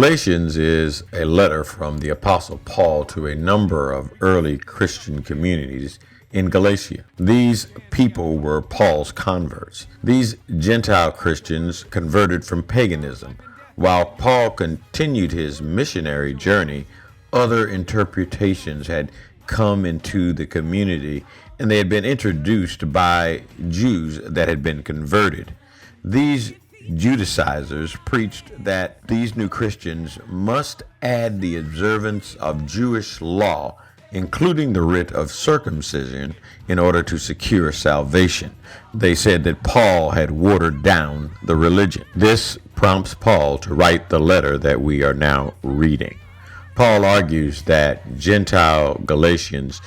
Galatians is a letter from the Apostle Paul to a number of early Christian communities in Galatia. These people were Paul's converts. These Gentile Christians converted from paganism. While Paul continued his missionary journey, other interpretations had come into the community, and they had been introduced by Jews that had been converted. These Judaizers preached that these new Christians must add the observance of Jewish law, including the rite of circumcision, in order to secure salvation. They said that Paul had watered down the religion. This prompts Paul to write the letter that we are now reading. Paul argues that Gentile Galatians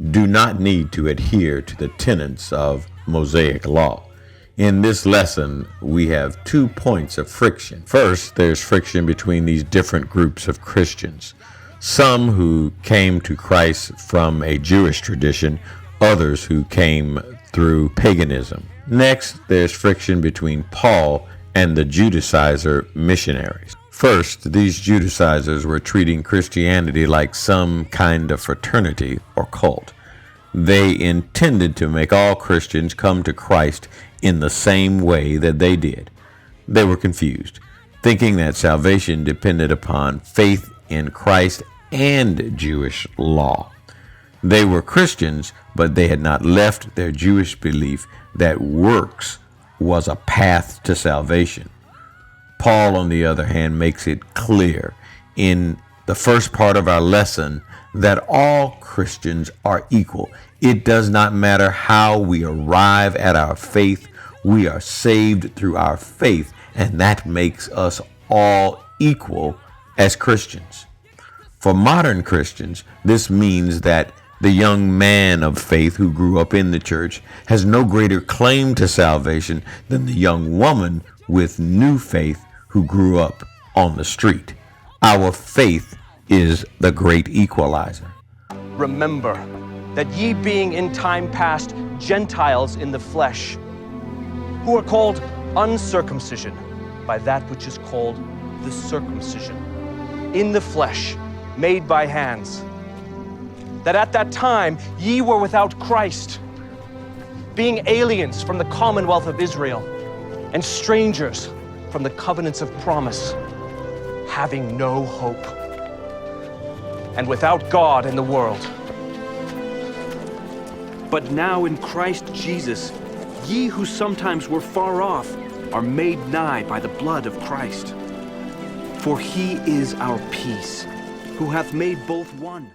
do not need to adhere to the tenets of Mosaic law. In this lesson, we have 2 points of friction. First, there's friction between these different groups of Christians. Some who came to Christ from a Jewish tradition, others who came through paganism. Next, there's friction between Paul and the Judaizer missionaries. First, these Judaizers were treating Christianity like some kind of fraternity or cult. They intended to make all Christians come to Christ in the same way that they did. They were confused, thinking that salvation depended upon faith in Christ and Jewish law. They were Christians, but they had not left their Jewish belief that works was a path to salvation. Paul, on the other hand, makes it clear in the first part of our lesson that all Christians are equal. It does not matter how we arrive at our faith. We are saved through our faith, and that makes us all equal as Christians. For modern Christians, this means that the young man of faith who grew up in the church has no greater claim to salvation than the young woman with new faith who grew up on the street. Our faith is the great equalizer. Remember that ye being in time past Gentiles in the flesh, who are called uncircumcision by that which is called the circumcision, in the flesh, made by hands, that at that time ye were without Christ, being aliens from the commonwealth of Israel, and strangers from the covenants of promise, having no hope, and without God in the world. But now in Christ Jesus, ye who sometimes were far off are made nigh by the blood of Christ. For he is our peace, who hath made both one.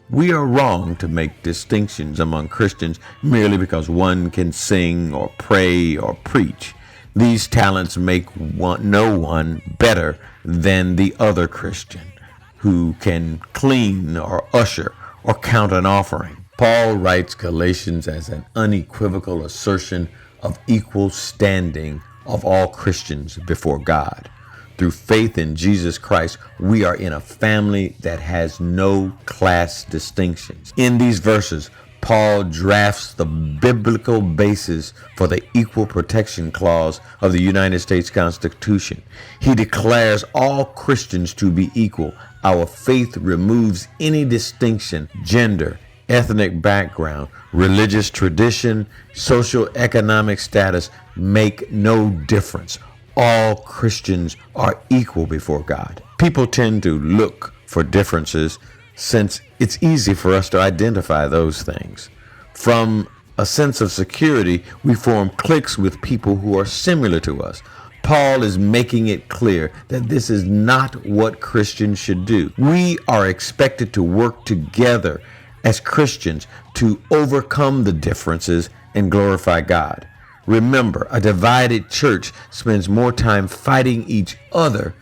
We are wrong to make distinctions among Christians merely because one can sing or pray or preach. These talents make no one better than the other Christian who can clean or usher or count an offering. Paul writes Galatians as an unequivocal assertion of equal standing of all Christians before God. Through faith in Jesus Christ, we are in a family that has no class distinctions. In these verses, Paul drafts the biblical basis for the Equal Protection Clause of the United States Constitution. He declares all Christians to be equal. Our faith removes any distinction, gender, ethnic background, religious tradition, social economic status make no difference. All Christians are equal before God. People tend to look for differences since it's easy for us to identify those things. From a sense of security, we form cliques with people who are similar to us. Paul is making it clear that this is not what Christians should do. We are expected to work together as Christians to overcome the differences and glorify God. Remember, a divided church spends more time fighting each other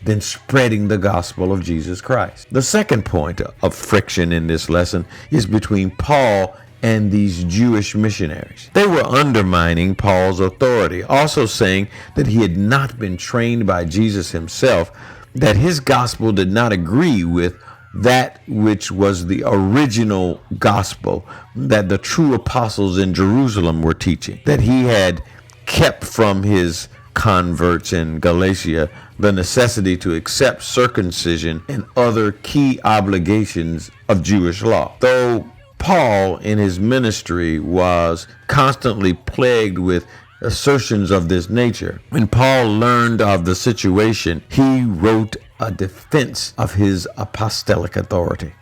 than spreading the gospel of Jesus Christ. The second point of friction in this lesson is between Paul and these Jewish missionaries. They were undermining Paul's authority, also saying that he had not been trained by Jesus himself, that his gospel did not agree with that which was the original gospel that the true apostles in Jerusalem were teaching, that he had kept from his converts in Galatia the necessity to accept circumcision and other key obligations of Jewish law. Though Paul in his ministry was constantly plagued with assertions of this nature, when Paul learned of the situation, he wrote a defense of his apostolic authority.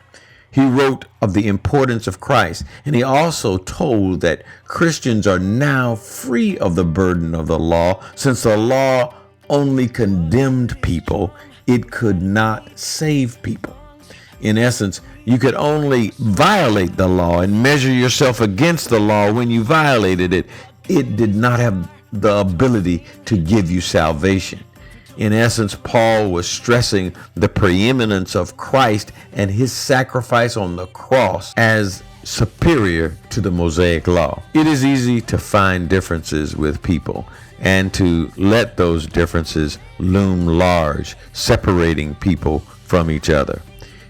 He wrote of the importance of Christ, and he also told that Christians are now free of the burden of the law, since the law only condemned people, it could not save people. In essence, you could only violate the law and measure yourself against the law when you violated it. It did not have the ability to give you salvation. In essence, Paul was stressing the preeminence of Christ and his sacrifice on the cross as superior to the Mosaic law. It is easy to find differences with people and to let those differences loom large, separating people from each other.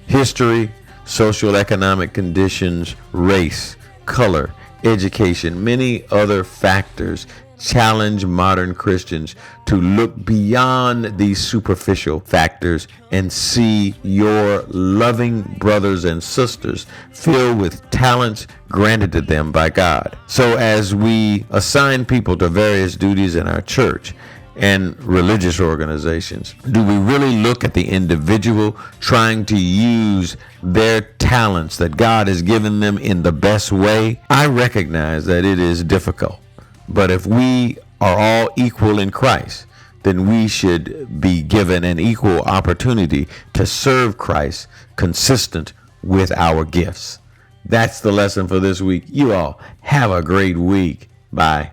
History, social economic conditions, race, color, education, many other factors challenge modern Christians to look beyond these superficial factors and see your loving brothers and sisters filled with talents granted to them by God. So as we assign people to various duties in our church and religious organizations, do we really look at the individual trying to use their talents that God has given them in the best way? I recognize that it is difficult. But if we are all equal in Christ, then we should be given an equal opportunity to serve Christ consistent with our gifts. That's the lesson for this week. You all have a great week. Bye.